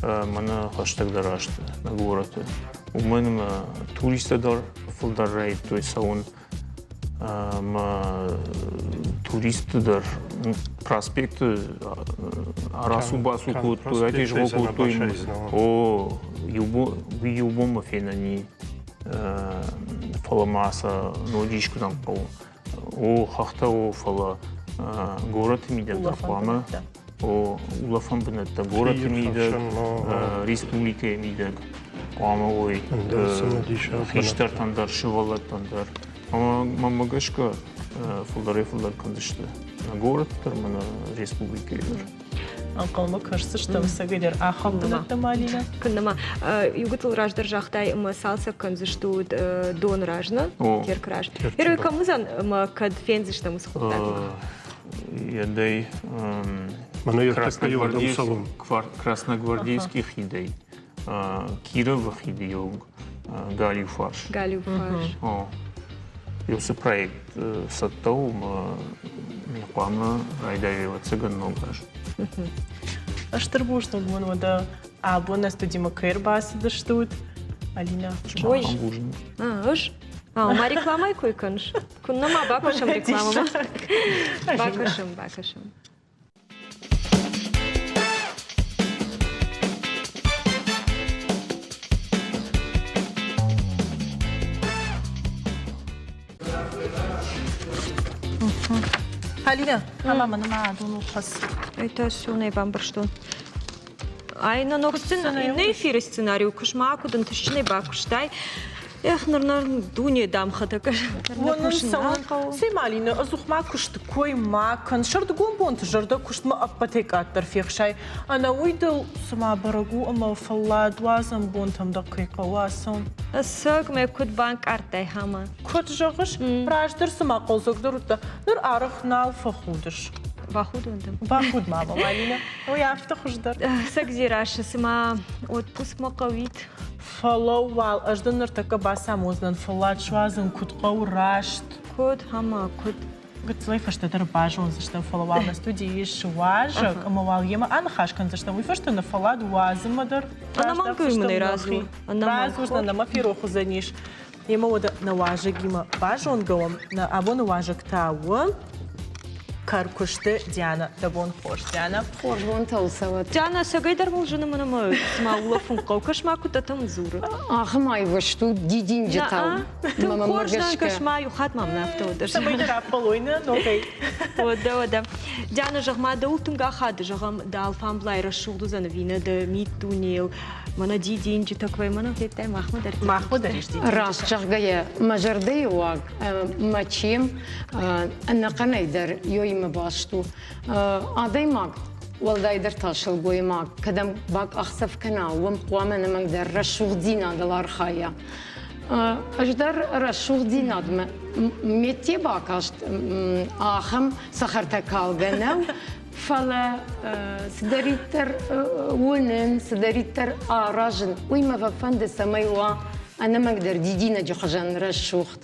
E: Мана хаштаг дарашт на город. У меня туристы дар фулдаррайт, то есть он туристы дар проспект арасу басу кут, эти же вокруг той о юбом фенани фаламаса нодишку там о хахта о фала город мидер тафама о улафан бнетта город мидер республика мидер Ama oy hiçler tandır, şıvalar tandır. Ama mamagashka fıldar kandıştı. Городтар мана республикалар.
A: Анкалма кырсыштым сагыдер ахалдынатты малина.
B: Кыннама югытыл раждар жахтай мы салса канзыштуд дон ражна, керкраж. Первый камузан мы кад фензыштам схуттат.
E: Ядай красногвардейских идей. Кирова хидеюг Галию фарш.
B: Галию фарш.
E: Юсы проект саттау меквама айдаева цыган ногаш.
A: Аштербушно гмон вода абона студима кэрбасы даштут. Алина.
B: Ой. Аж. Ма рекламай кой канш. Куннама бакашам реклама. Бакашам.
A: Алина, мама нема дону хас.
B: Это все не бамбарштон. Ай на ног не эфир сценарий кошмаку дан тышчный бакуштай. Эх, нормально дуне дам хатака.
A: Вон сам. Сей Алина, азухма кушт кой макан шард гумбон тжарда кушт ма апатека тарфихшай. Ана уйдал сама барагу ама фалла дуазам бон там дакайка васон.
B: Асак ме куд банк артай хама.
A: Кот жагыш браждыр сама колзогдыр утта. Нур арах нал фахудыш.
B: Бахуд ондам.
A: Бахуд мама Алина. Ой афта хуждар.
B: Сак зираша сама отпуск макавит.
A: Фалла вал аждан нартака басам оздан фалла чвазан кутқау рашт.
B: Куд хама куд.
A: Гыцлай фаштадыр бажон заштан фалла вал на студии шважак, амавал ема анхашкан заштан уйфашта на фалла дуазымадар.
B: Она мангуймный разу.
A: Разужна на мафироху заниш. Ема ода на важак има бажон гавам, на абон важак тауа. Каркушты Диана, да вон хош, Диана.
H: Хош, вон толсават.
B: Диана, сагайдар волжана мана смаула функау кашмаку татам зуру.
H: Ахмай вашту дидин житау.
B: Тым хоржна кашмаю хатмам нафтодаш.
A: Сабайдар апполойна, но окей.
B: Ода. Диана жагма да ултунга хад жагам да алфам блайра шулду зана вина да мит тунел. Мана дидин житаквай мана феттай махмадар.
A: Махмадар ишди.
H: Раз чагая мажардей ваг мачим аннaqanayдар yoy مباشتو عادي ماك والله در تاشل قوي ماك كدم باك أخسف كنا ومقوامنا من در رشوق دينا دلار خايا أجدر رشوق دينا متي باك أشت آخم سخرتك الجنو فلا سدريتر ونن سدريتر آراجن ويما ففند سميوا أنا ما أقدر ديدينا جو خجان رشوخت.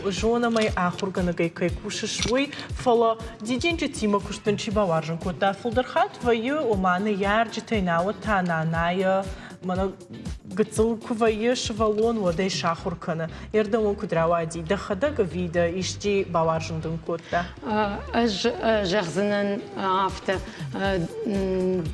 A: Жона май ахургана гайкай куша швой фала дидинче тима куштанчи баваржан кота фулдерхат ваю оманы ярджи тайнава тананая мана гцул куваю швалон водай шахуркана ерда он кудравади да хада гавида ишти баваржан дун кота.
H: جغزنن عفته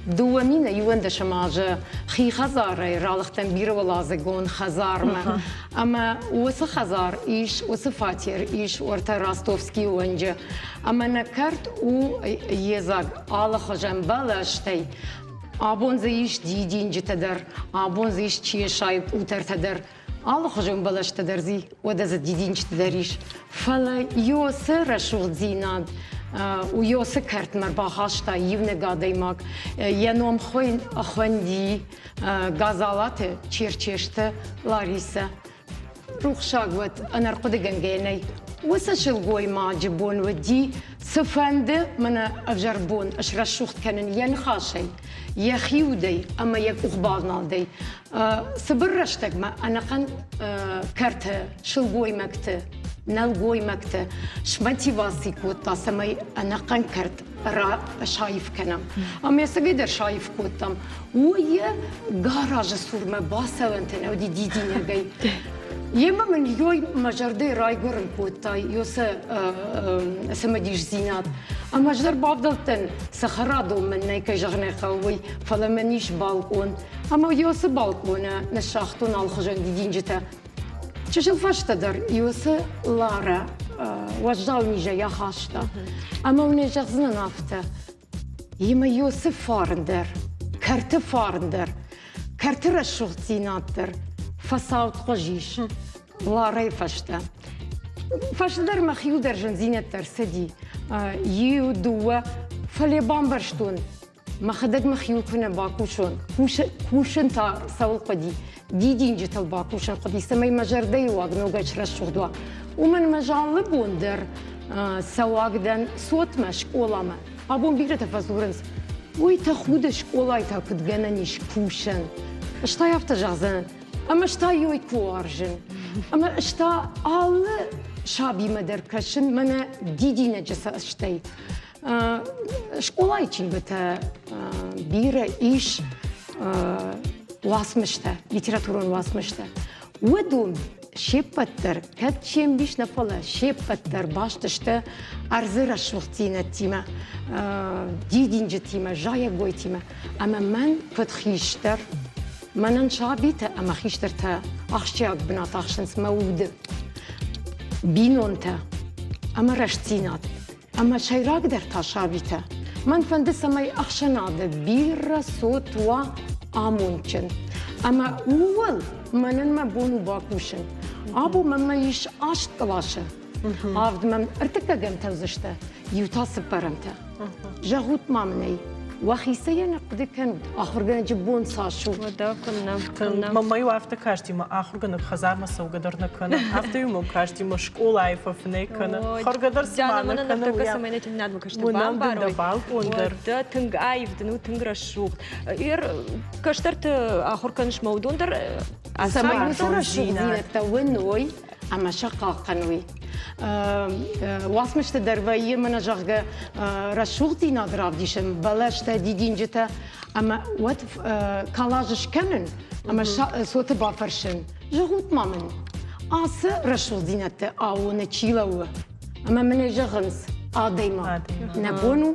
H: دوامينا يوند شماجة خي خزارة رالختن بير ولا زجون خزار ما أما وس خزار إيش وس فاتير إيش ورتا راستوفسكي ونجا أما نكرت و يزاق على خجن بلاشتي أبون زيش ديدين جتدر أبون زيش شيء شايب وتر تدر الله خجم بلش تدرزي ودز ديدين تدريش فلا يوسر شغل زيناد ويوسر كرت مرباخاشتا يونا قادي ماك ينوم خوين أخوندي غازالات تشيرتشتا لاريسا روح شاقوت أنا رقد جنجيني وسشل قوي ما جبون ودي سفند من أفجربون أشرشوخت كانن ينخاشي يخيودي أما يك أخبارنا دي سبرشتك ما أنا قن كرت شل قوي مكت نل قوي مكت شمتي واسي كوتا سمي أنا قن كرت را شايف كنم أما يسقدر شايف كوتام ويا جاراج سور ما باسا وانتنا ودي دينا جاي يما من يوي مجردي راي قرن كوتاي يوسا سمديش زينات اما جدر بافضلتن سخرادو من نيكا جغني قوي فلا منيش بالكون اما يوسا بالكونا نشاختون على الخجن دي جتا تشل فاشتدر يوسا لارا وجدال جايا خاشتا اما ونجغزنا نافتا يما يوسا فارندر كرت فارندر كرت رشوخ زيناتر فصاوت خجيش لا ري فشتا فشدر مخيو در جنزينة ترسدي يو دوا فلي بامبرشتون مخدق مخيو كنا باكوشون كوشن تا سول قدي دي جت الباكوشن قدي سمي مجردي واغنو غش رشودوا ومن مجال بوندر سواغدن صوت مش قولما ابون بيره تفزورنس وي تاخودش قولاي تا كدغننيش كوشن اشتا يافتا جازن اما اشتا يوي كوارجن اما اشتا آل شابي مدركشن من ديدي نجسة اشتاي شقولاي چين بتا بيرا ايش واسمشتا ليتراتورون واسمشتا ودوم شيبتر كت شيم بيش نفلا شيبتر باشتشتا ارزر شوختينا تيما ديدين جتيما جايا قوي تيما اما من كت خيشتر من شعبيته اما خيشترتا اخشياك بنات اخشنس مود بينونتا اما رشتينات اما شيراك درتا شعبيته من فندس اما اخشناد بير صوت و امونچن اما اول منن ما بونو باكوشن ابو مما يش اشت قلاشه افد من ارتكا جمتا زشتا يوتا سبرمتا جاهوت مامني وخيسيا نقدر كان آخر جنا جبون ساشو.
B: وده كنا
A: ماما يوافق كاشتي ما آخر جنا خزار ما سو قدرنا كنا أفتى يوم كاشتي ما شكول عارفة فيني كنا آخر قدر سمعنا كنا
B: أنا نفتكر سمعنا تمناد مكشت بامبارو وده تنج عايف دنو تنج رشوق إير كشترت آخر كانش مودون در
H: سمعنا رشوق زينة وينوي أما شقا قنوي واسمش تدربيه من جاغ رشوقتي نادراف ديشم بلاش تديدين جتا اما وات كالاجش كنن اما صوت بافرشن جغوت مامن اس رشوق دينت او نتشيلو اما من جغنس اديما نبونو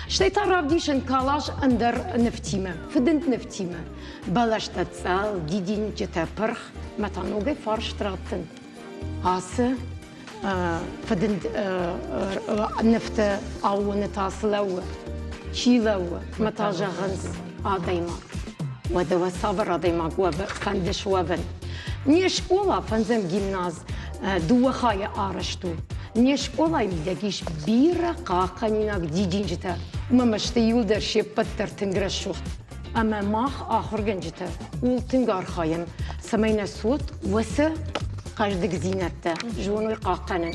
H: شتيت راف ديشن كالاج اندر نفتيمه فدنت نفتيمه بلاش تتصال ديدين جتا برخ متانوغي فرشتراتن اس فدن نفط أو نتاصلوا شيلوا متاجا غنس عديما ودوا صبر عديما فندش وبن نيش أولا فنزم جيمناز دوا خايا آرشتو نيش أولا يدقيش بيرا قاقنيناك دي جنجتا وما مشتيول در شيبتر تنقرش شوخت أما ماخ آخر جنجتا ول تنقار خايم سمينا صوت وسا قاجدك زينتا جونو قاقنن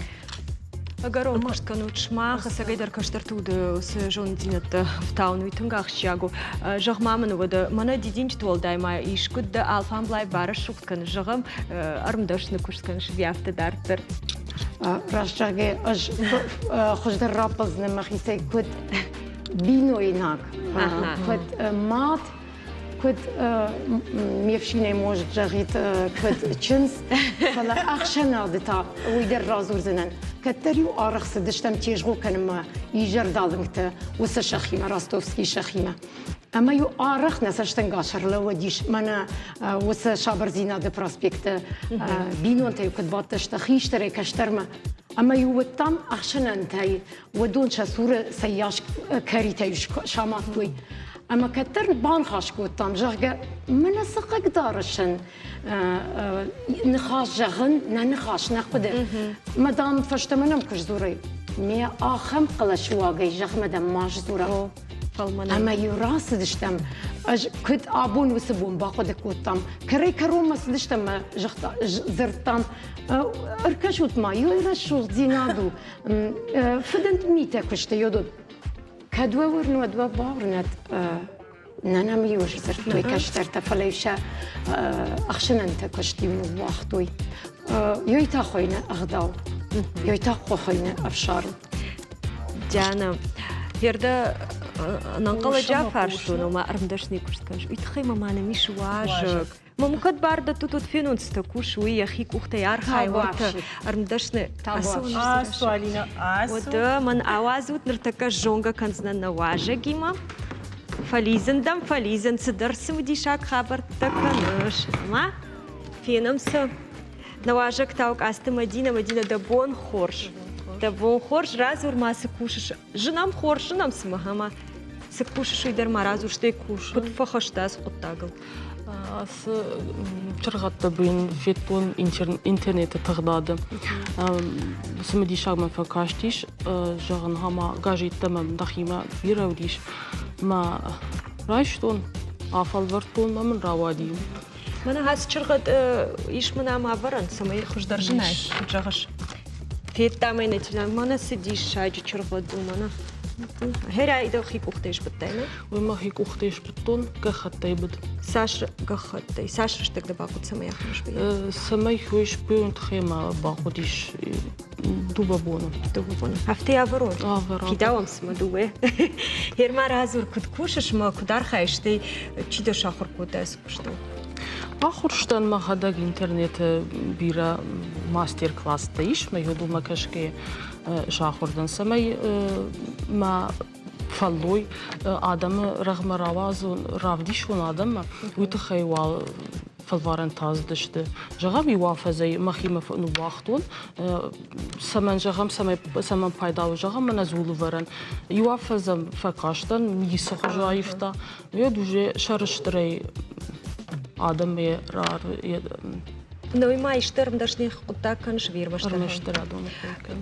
B: Агаро может канут шмаха сагайдар каштартуды с жон динетта в тауну и тунгах щагу жахмамын вода мана дидинчт волдайма ишкудда алфамблай барашук кан жагам армдашны кушкан швяфта дартер
H: рашаге аж хождар рапаз на махисей код биноинак код мат كنت ميفشيني موج جاغيت كنت تشنس فلا أخشنا دتا ويدر رازور زنن كتريو آرخ سدشتم تيجغو كنما يجر دالنكتا وسا شخيمة راستوفسكي شخيمة أما يو آرخ نساشتن قاشر لو ديش منا وسا شابر زينا دي براسبيكت بينو انتا يو كت باتشتا خيشتري كشترما أما يو وطام أخشنا انتاي ودون شاسور سياش كاري تايوش شاماتوي اما كتر بان خاش كوتام جاغا من سقك دارشن نخاش جغن نخاش نقدر مدام فشتمنم كش زوري مي اخم قلش واقي جغ مدام ماش زورا اما يراس دشتم كنت ابون وسبون باخذ كوتام كري كروم مسدشتم جغ زرتام اركشوت ما يرشو زينادو فدنت ميتا كشت يودو كدوا ورنو دوا باورنت نانا ميوش زرتوي كشترت فليشا اخشن انت كشتي من وقتوي يويتا خوينا اغداو يويتا خوينا افشار
B: جانا يردا ننقل جعفر شنو ما ارمدشني كشتكش يتخي ماما انا مش واجك ممكن برضه тут финунс таку шуи яхи кухта ярхай вот армдашне
A: سوالينا
B: вот man awazut ныртака жонга канзна на важа гима фализендам фализен сдерсим дишак хабар таканыш ма финамса на важак таук асты мадина да бон хорш разур масы кушаш жинам хорш жинам смахама се кушаш идер маразур штей куш вот фахаштас оттагыл
I: чыргатта бин фетпон интернетте тыгдады. Сымди шагма факаштиш жагын хама гажиттамам дахима биравдиш ма раштон афал вартон мамын равади.
B: Мана хас чыргат иш мана маваран самай хуждар жинай жагыш. Феттамай нетилан мана сидиш шайжы чыргат мана. هراي ده خيك أختيش بتاعنا
I: وما هيك أختيش بتون كختي بد
B: ساش كختي ساش رشتك ده باخد سماي خمش بيه
I: سماي خويش بيونت خيمة باخديش دوبابونا
B: هفتي أفرون في دوام سما دوبه هير ما رازور كد كوشش ما كدار خايشتي چی ده شاخر كوداس كشتو
I: آخرشتن ما هداق اینترنت بیرا ماستر کلاس تایش ما یادو ما کشکی شاخوردن سمی ما فلوی آدم رغم روازون راودیشون آدم ویتخیوال فالوارن تاز دشته جغم یوافزی مخیم نواختون سمن جغم سمن پایداو جغم من زول ورن یوافزم فکاشتن میسخ جایفتا یادوجه شرشتری آدم رار
B: نوی ما اشترم داشتنیخ قطع کنش ویر باشتن.
I: رمشتر آدم.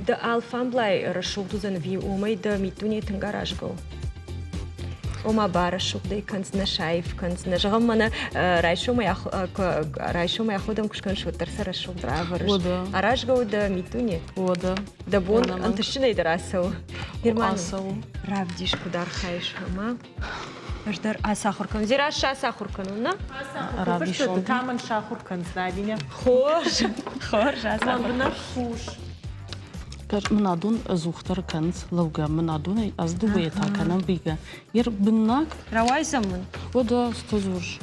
B: د آلفام بلای رشوق دوزن وی اومی د میتونی تنگارش گو. اوما بارشوق دی کنز نشایف کنز نجام من رایشو ما خودم کش کنش و ترسر رشوق درآورش.
I: ودا.
B: آراش گو د میتونی.
I: ودا.
B: دبون انتشتی نیدراسو.
I: آسو.
B: رافدیش کدار خایش هما. در آساخور کن زیراش آساخور کنون نه؟
A: رابیشون تامن شاخور کن زدینه
B: خوش آساخور
A: من خوش
I: كر منادون زوختر كنز لوجا منادون از دویه تا کنم بیگه یر بناک
B: روای زمن
I: ودا استزورش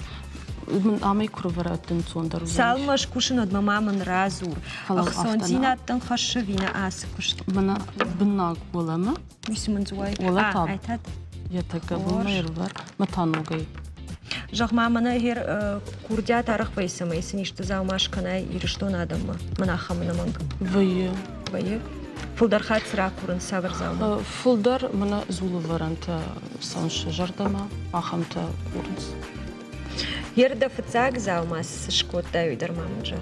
I: من آمی کرووراتن صندر
B: سالماش کشن اد مامن رازور اخسان زیناتن خشوینه آس کشت
I: من بناک ولما
B: میسمن زوای
I: ولا تاب
B: ایتاد
I: يتقبل ما يرور متانوغي
B: جاخ مامنا هير كورديا تاريخ بيسمي سنيش تزاو ماش كنا يرشتو نادم منا خمنا مانغ وي فولدر خات سرا كورن سافر زاو
I: فولدر منا زولو ورانت سانش جردما اخمت كورنس
B: هير دفتزاق زاو ماس شكوتا يدر مامجا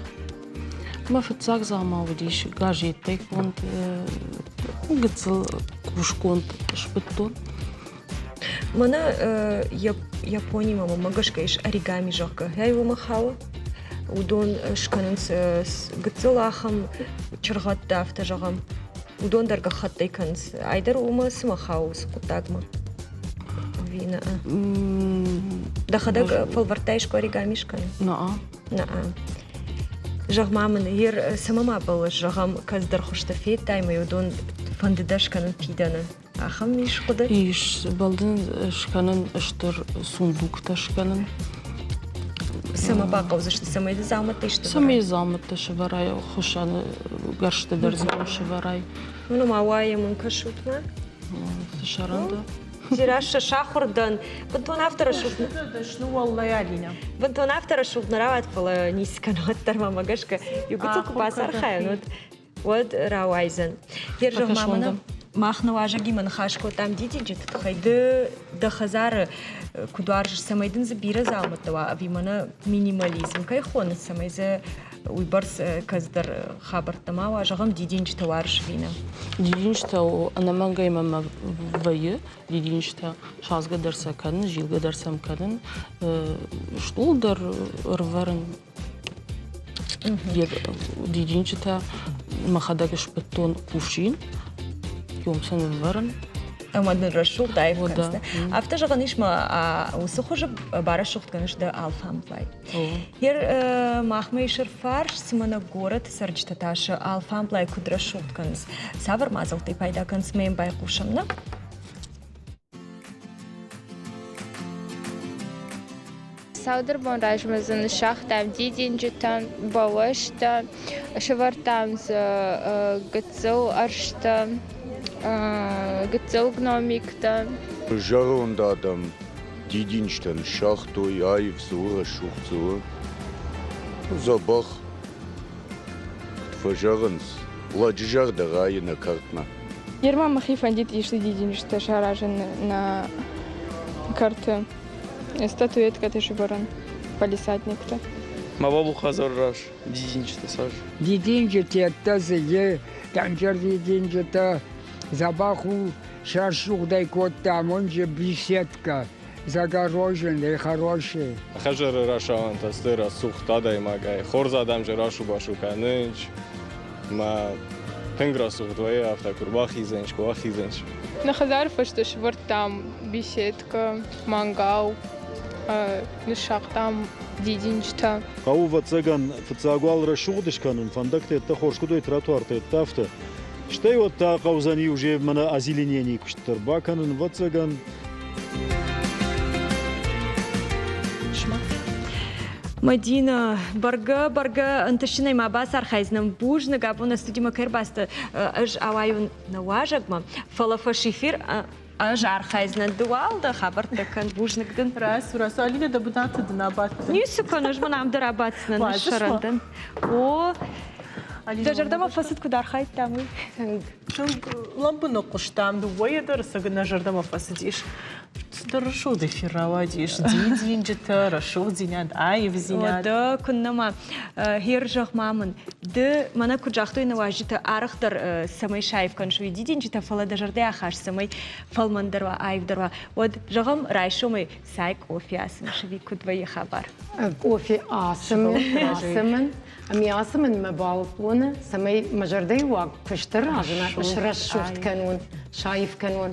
I: ما فتزاق زاو ما وديش غاجيتك كنت قتل كوشكونت شبتون
B: مانا Японии мама магашкаиш оригами жака. Я его махала. Удон шканенс гцелахам чыргат дафта жагам. Удон дарга хаттайканс. Айдар ума смахаус кутагма. Вина. Дахадак фалвартайшко оригами шкан.
I: Наа.
B: Жагмамын хер самама бала жагам каздар хуштафет тайма удон фандидашканын пидана. Ахам миш куда?
I: Иш балдын шканын ыштыр сундукта шканын.
B: Сама бақаузышты, самай да заматта ишты.
I: Самай заматта шыварай, хушаны гаршты дәрзім шыварай.
B: Ну мауая мунка шутма?
I: Шаранда.
B: Зираша шахурдан. Бантон автора шутна.
A: Дашну валла ялина.
B: Бантон автора шутна рават пала нисканот тарма магашка. Югуцу купасар хайнут. Вот рауайзен. Ержах мамана. махна важаги манхашко там дидинчит тхайд да хазар кудуарж самайдын за бира залматова авимана минимализм кай хон самай за уйбарс каздар хабартама важагам дидинч товарш вина
I: Дидинчта анамангай мама вайы, дидинчта шазга дарса канын, жилга дарсам канын, штулдар рварын. Дидинчта махадагаш бетон кувшин, ёмсан рварын.
B: амадын рашух дай вканста авто жаганиш ма усухож барашух канаш да алфамплай хер махмей шерфарш симана город сарджтаташ алфамплай кудрашух канс савар мазалты пайда канс мем бай кушамна
J: Саудер бон райшмазын шахтам дидинжитан бавашта шавартам з гцел аршта гцел гномикта
K: Жарондадам дидинштен шахтой айв зура шухзур забах фажаранс ладжар да райна картна
J: Ерма махифан дит ишли дидинжта шаражен на карты статуэтка тоже баран полисадник-то.
G: Мабабу хазарраш дидинчта саж.
L: Дидинчта тазеге танчар дидинчта забаху шашухдай кот там он же беседка загороженный хороший.
M: Хажар рашаван тастера сухтадай магай хорзадам же рашу башу канынч ма пенгра сухдвое автокурбахи зенч куахи зенч.
J: На хазарфа что швар там беседка мангал нишак там дидинчта.
N: Каува цыган фцагуал рашугдышканын фандакте это хоршкудой тротуарте тафта. Что вот та каузани уже мана озеленение куштар баканын в цыган.
B: Мадина барга анташинай мабас архайзнам бужна габуна студима кербаста аж аваю наважагма фалафа шифир аж архайзна дуалда хабарта кан бужнагдын
A: Раз Алина да будата днабат.
B: Нису канаш манам дарабатсна на шарандан. О Дажардама фасад кудар хайт тамы.
A: Лампына куштам дуая дарсага на жардама фасадиш. Дaraшу да фиравадиш. Дидинжта рашу зинят айв зинят.
B: Да куннама хиржах мамын. Да мана куджахтой наважита арахтар самай шайф каншу дидинжта фала дажарда ахаш самай фалмандарва айвдарва. Вот жагам райшумай сай кофе асым шви кудвай хабар.
H: Кофе асымын. Амиасымын мабалпона самай мажардай вак пыштыр ажына шрашшухт канун шайф канун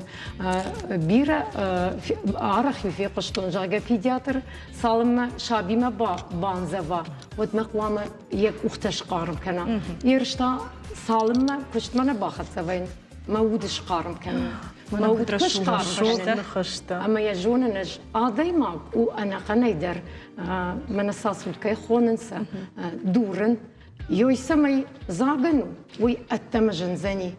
H: бира арах في قشطون جاگه پediatr سالم شابیمه بانزوا ود مقوام یک اختش قارم کنه یرشتا سالم پشتمنه باخت سوین مودش قارم کنه مودش قارم کنه اما يجون نج دايما وانا قنيدر من الساسول كي خوننسا دورن يسمي زاغنو وي اتمجن زني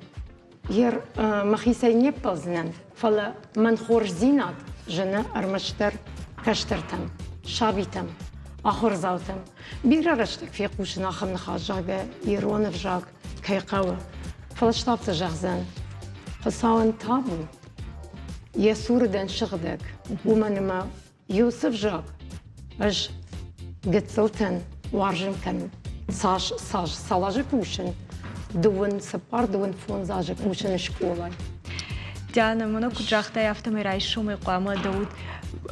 H: ير مخيسيني بازنن فلا من خورج زينات جنا ارمشتر كشترتم شابيتم اخر زاوتم بيرا رشتك في قوشنا خمن خاجاga يرون فجاك كي قوى فلشتابت جغزان فصاون تابو يسور دن شغدك ومن ما يوسف جاك اش قتلتن وارجم كان صاج كوشن دون سبار دون فون زاج كوشن شكولاي
B: Диана, мана куджахта яфтамай райшумай қуама Дауд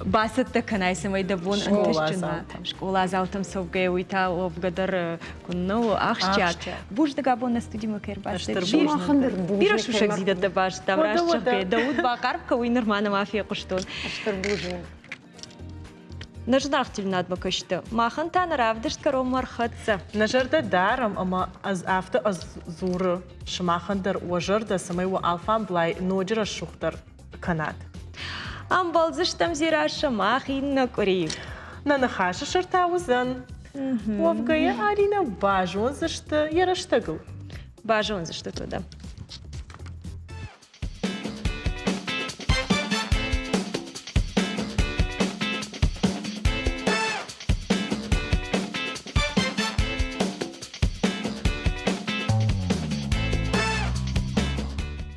B: басатта канай самай дабун анташчина. Школа азалтам совгай уйта овгадар кунну ахчат. Бужда габон на студима кербас. Бира шушак зидат да баш там рашчахкай. Дауд бақарбка уй нормана мафия куштун.
H: Аштар бужин.
B: Наждарх тилнат бакашта. Махан та наравдышт каром мархатса.
A: Нажарда дарам, ама аз авто аз зура шмахандар уажарда самай ва алфам блай ноджра шухтар канат.
B: Ам балзыштам зираша махин на кори.
A: На нахаша шартаузан. Вовгая Арина бажон зашта яраштагл.
B: Бажон зашта туда.